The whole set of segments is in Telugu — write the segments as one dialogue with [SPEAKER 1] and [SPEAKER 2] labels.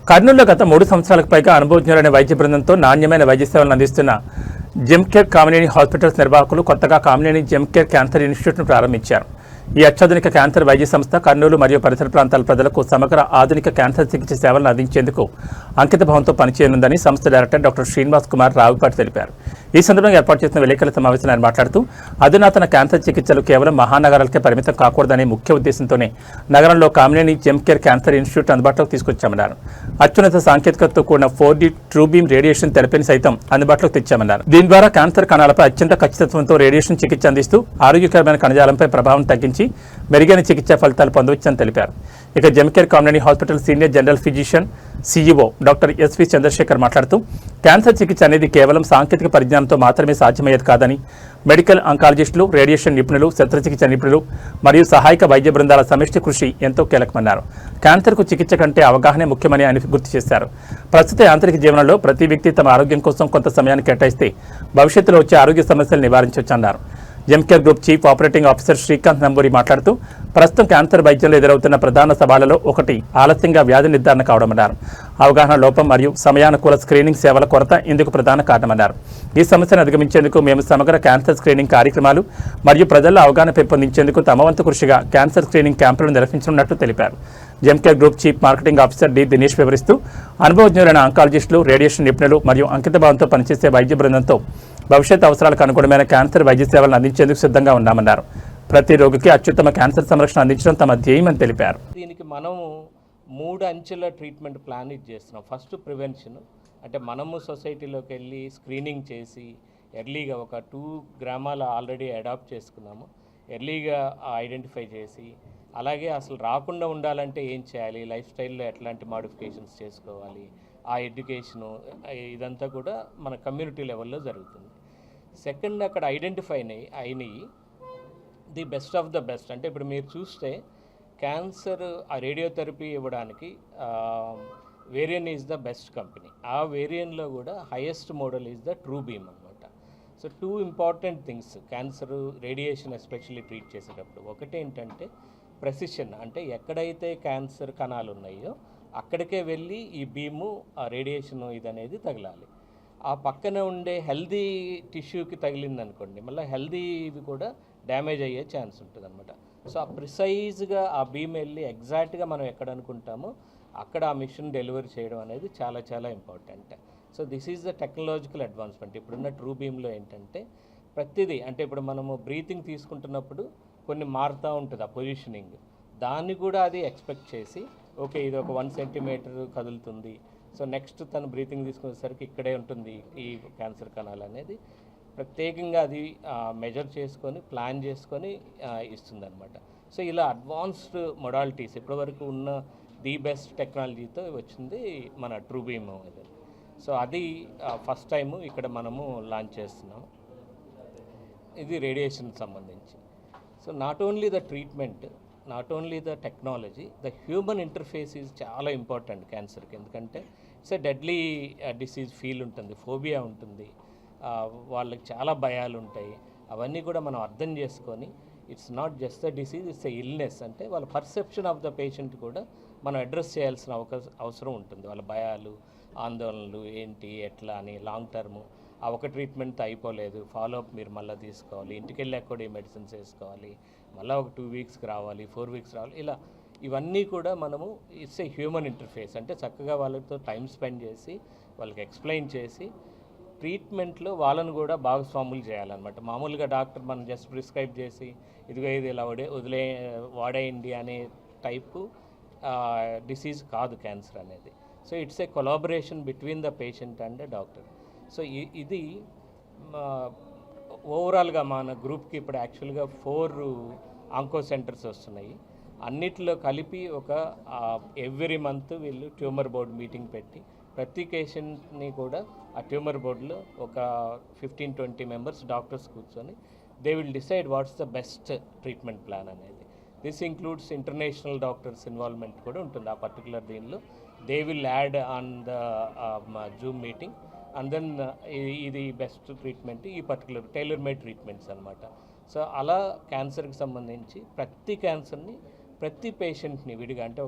[SPEAKER 1] కర్నూలులో గత 3 సంవత్సరాలకు పైగా అనుభవజ్ఞులైన వైద్య బృందంతో నాణ్యమైన వైద్య సేవలను అందిస్తున్న జెమ్కేర్ కామినేని హాస్పిటల్స్ నిర్వాహకులు కొత్తగా కామినేని జెమ్కేర్ క్యాన్సర్ ఇన్స్టిట్యూట్ను ప్రారంభించారు. ఈ అత్యాధునిక క్యాన్సర్ వైద్య సంస్థ కర్నూలు మరియు పరిసర ప్రాంతాల ప్రజలకు సమగ్ర ఆధునిక క్యాన్సర్ చికిత్స సేవలను అందించేందుకు అంకితభావంతో పనిచేయనుందని సంస్థ డైరెక్టర్ డాక్టర్ శ్రీనివాస్ కుమార్ రావుపాటి తెలిపారు. ఈ సందర్భంగా ఏర్పాటు చేసిన విలేకరుల సమావేశంలో ఆయన మాట్లాడుతూ అధునాతన క్యాన్సర్ చికిత్సలు కేవలం మహానగరాలకే పరిమితం కాకూడదనే ముఖ్య ఉద్దేశంతోనే నగరంలో కామినేని జెమ్కేర్ క్యాన్సర్ ఇన్స్టిట్యూట్ అందుబాటులోకి తీసుకొచ్చామన్నారు. అత్యున్నత సాంకేతికతతో కూడిన 4D ట్రూబీమ్ రేడియేషన్ థెరపీని సైతం అందుబాటులోకి తెచ్చామన్నారు. దీని ద్వారా క్యాన్సర్ కణాలపై అత్యంత ఖచ్చితత్వంతో రేడియేషన్ చికిత్స అందిస్తూ ఆరోగ్యకరమైన కణజాలంపై ప్రభావం తగ్గించి మెరుగైన చికిత్సా ఫలితాలు పొందవచ్చని తెలిపారు. ఇక Gemcare Kamineni hospital senior general physician CEO doctor S V Chandrashekar మాట్లాడుతూ క్యాన్సర్ చికిత్స అనేది కేవలం సాంకేతిక పరిజ్ఞానంతో మాత్రమే సాధ్యమయ్యేది కాదని మెడికల్ ఆంకాలజిస్టులు, రేడియేషన్ నిపుణులు, శస్త్రచికిత్స నిపుణులు మరియు సహాయక వైద్య బృందాల సమిష్టి కృషి ఎంతో కీలకమన్నారు. క్యాన్సర్కు చికిత్స కంటే అవగాహనే ముఖ్యమని ఆయన గుర్తు చేశారు. ప్రస్తుత యాంత్రిక జీవనంలో ప్రతి వ్యక్తి తమ ఆరోగ్యం కోసం కొంత సమయాన్ని కేటాయిస్తే భవిష్యత్తులో వచ్చే ఆరోగ్య సమస్యలు నివారించవచ్చన్నారు. Gemcare group chief operating officer Srikanth Namburi మాట్లాడుతూ ప్రస్తుతం క్యాన్సర్ వైద్యంలో ఎదురవుతున్న ప్రధాన సవాళ్లలో ఒకటి ఆలస్యంగా వ్యాధి నిర్ధారణ కావడమన్నారు. అవగాహన లోపం మరియు సమయానుకూల స్క్రీనింగ్ సేవల కొరత ఇందుకు ప్రధాన కారణమన్నారు. ఈ సమస్యను అధిగమించేందుకు మేము సమగ్ర క్యాన్సర్ స్క్రీనింగ్ కార్యక్రమాలు మరియు ప్రజల్లో అవగాహన పెంపొందించేందుకు తమ వంతు కృషిగా క్యాన్సర్ స్క్రీనింగ్ క్యాంపులను నిర్వహించనున్నట్లు తెలిపారు. Gemcare group chief marketing officer D Dinesh వివరిస్తూ అనుభవజ్ఞులైన ఆంకాలజిస్టులు, రేడియేషన్ నిపుణులు మరియు అంకితభావంతో పనిచేసే వైద్య బృందంతో భవిష్యత్ అవసరాలకు అనుగుణమైన క్యాన్సర్ వైద్య సేవలను అందించేందుకు సిద్ధంగా ఉన్నామన్నారు. ప్రతి రోగికి అత్యుత్తమ క్యాన్సర్ సంరక్షణ అందించడం తమ ధ్యేయమని తెలిపారు.
[SPEAKER 2] దీనికి మనము 3 అంచెల ట్రీట్మెంట్ ప్లాన్ చేస్తున్నాం. ఫస్ట్ ప్రివెన్షన్, అంటే మనము సొసైటీలోకి వెళ్ళి స్క్రీనింగ్ చేసి ఎర్లీగా ఒక 2 గ్రామాలు ఆల్రెడీ అడాప్ట్ చేసుకున్నాము. ఎర్లీగా ఐడెంటిఫై చేసి అలాగే అసలు రాకుండా ఉండాలంటే ఏం చేయాలి, లైఫ్ స్టైల్లో ఎట్లాంటి మాడిఫికేషన్స్ చేసుకోవాలి, ఆ ఎడ్యుకేషను ఇదంతా కూడా మన కమ్యూనిటీ లెవెల్లో జరుగుతుంది. సెకండ్, అక్కడ ఐడెంటిఫై అయినాయి the best of the best. అంటే ఇప్పుడు మీరు చూస్తే క్యాన్సర్ ఆ రేడియోథెరపీ ఇవ్వడానికి వేరియన్ ఈజ్ ద బెస్ట్ కంపెనీ. ఆ వేరియన్లో కూడా highest model is the TrueBeam అనమాట. So 2 important things cancer radiation especially treat చేసేటప్పుడు. ఒకటి ఏంటంటే ప్రెసిషన్, అంటే ఎక్కడైతే క్యాన్సర్ కణాలు ఉన్నాయో అక్కడికే వెళ్ళి ఈ బీము ఆ రేడియేషన్ ఇదనేది తగలాలి. ఆ పక్కన ఉండే హెల్దీ టిష్యూకి తగిలిందనుకోండి, మళ్ళీ హెల్దీ ఇవి కూడా డ్యామేజ్ అయ్యే ఛాన్స్ ఉంటుంది అనమాట. సో ఆ ప్రిసైజ్గా ఆ బీమ్ వెళ్ళి ఎగ్జాక్ట్గా మనం ఎక్కడ అనుకుంటామో అక్కడ ఆ మిషన్ డెలివరీ చేయడం అనేది చాలా చాలా important. So this is the technological advancement. ఇప్పుడున్న ట్రూ బీమ్లో ఏంటంటే ప్రతిదీ, అంటే ఇప్పుడు మనము బ్రీతింగ్ తీసుకుంటున్నప్పుడు కొన్ని మారుతూ ఉంటుంది ఆ పొజిషనింగ్, దాన్ని కూడా అది ఎక్స్పెక్ట్ చేసి ఓకే ఇది ఒక 1 సెంటీమీటర్ కదులుతుంది, సో నెక్స్ట్ తను బ్రీతింగ్ తీసుకునేసరికి ఇక్కడే ఉంటుంది ఈ క్యాన్సర్ కణాలు అనేది ప్రత్యేకంగా అది మెజర్ చేసుకొని ప్లాన్ చేసుకొని ఇస్తుందన్నమాట. సో ఇలా అడ్వాన్స్డ్ మొడాలిటీస్ ఇప్పటివరకు ఉన్న ది బెస్ట్ టెక్నాలజీతో వచ్చింది మన ట్రూబీమ్ అది. సో అది ఫస్ట్ టైము ఇక్కడ మనము లాంచ్ చేస్తున్నాము. ఇది రేడియేషన్ సంబంధించి. So not only the treatment, not only the technology, the human interface is చాలా ఇంపార్టెంట్ క్యాన్సర్కి. ఎందుకంటే it's a deadly disease feel ఉంటుంది, ఫోబియా ఉంటుంది, వాళ్ళకి చాలా భయాలు ఉంటాయి. అవన్నీ కూడా మనం అర్థం చేసుకొని it's not just the disease, it's a illness, అంటే వాళ్ళ పర్సెప్షన్ ఆఫ్ ద పేషెంట్ కూడా మనం అడ్రస్ చేయాల్సిన అవసరం ఉంటుంది. వాళ్ళ భయాలు, ఆందోళనలు ఏంటి, ఎట్లా అని లాంగ్ టర్ము ఆ ఒక ట్రీట్మెంట్తో అయిపోలేదు, ఫాలోఅప్ మీరు మళ్ళీ తీసుకోవాలి, ఇంటికి వెళ్ళాక కూడా ఈ మెడిసిన్స్ వేసుకోవాలి, మళ్ళీ ఒక 2 వీక్స్కి రావాలి, 4 వీక్స్ రావాలి, ఇలా ఇవన్నీ కూడా మనము ఇట్స్ ఏ హ్యూమన్ ఇంటర్ఫేస్. అంటే చక్కగా వాళ్ళతో టైం స్పెండ్ చేసి వాళ్ళకి ఎక్స్ప్లెయిన్ చేసి ట్రీట్మెంట్లో వాళ్ళను కూడా భాగస్వాములు చేయాలన్నమాట. మామూలుగా డాక్టర్ మనం జస్ట్ ప్రిస్క్రైబ్ చేసి ఇదిగో ఇది ఇలా వాడేయండి అనే టైపు డిసీజ్ కాదు క్యాన్సర్ అనేది. So it's a collaboration between the patient and the doctor. So ఇది ఓవరాల్గా మన గ్రూప్కి ఇప్పుడు యాక్చువల్గా 4 ఆంకో సెంటర్స్ వస్తున్నాయి. అన్నిట్లో కలిపి ఒక ఎవ్రీ మంత్ వీళ్ళు ట్యూమర్ బోర్డ్ మీటింగ్ పెట్టి ప్రతి పేషెంట్ని కూడా ఆ ట్యూమర్ బోర్డులో ఒక 15-20 మెంబర్స్ డాక్టర్స్ కూర్చొని they will decide what's the best treatment plan అనేది. This includes international doctors involvement కూడా ఉంటుంది ఆ పర్టికులర్ దీనిలో. They will add on the zoom meeting and then ఇది బెస్ట్ ట్రీట్మెంట్, ఈ పర్టికులర్ టైలర్ మేడ్ ట్రీట్మెంట్స్ అనమాట. సో అలా క్యాన్సర్కి సంబంధించి ప్రతి క్యాన్సర్ని ప్రతి పేషెంట్ని విడిగా, అంటే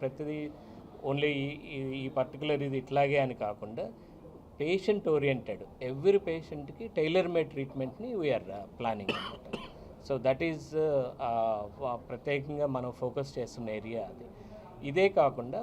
[SPEAKER 2] ప్రతిదీ ఓన్లీ ఈ పర్టికులర్ ఇది ఇట్లాగే అని కాకుండా పేషెంట్ ఓరియంటెడ్ ఎవ్రీ పేషెంట్కి టైలర్ మేడ్ ట్రీట్మెంట్ని వీఆర్ ప్లానింగ్ అనమాట. సో దట్ ఈజ్ ప్రత్యేకంగా మనం ఫోకస్ చేస్తున్న ఏరియా అది. ఇదే కాకుండా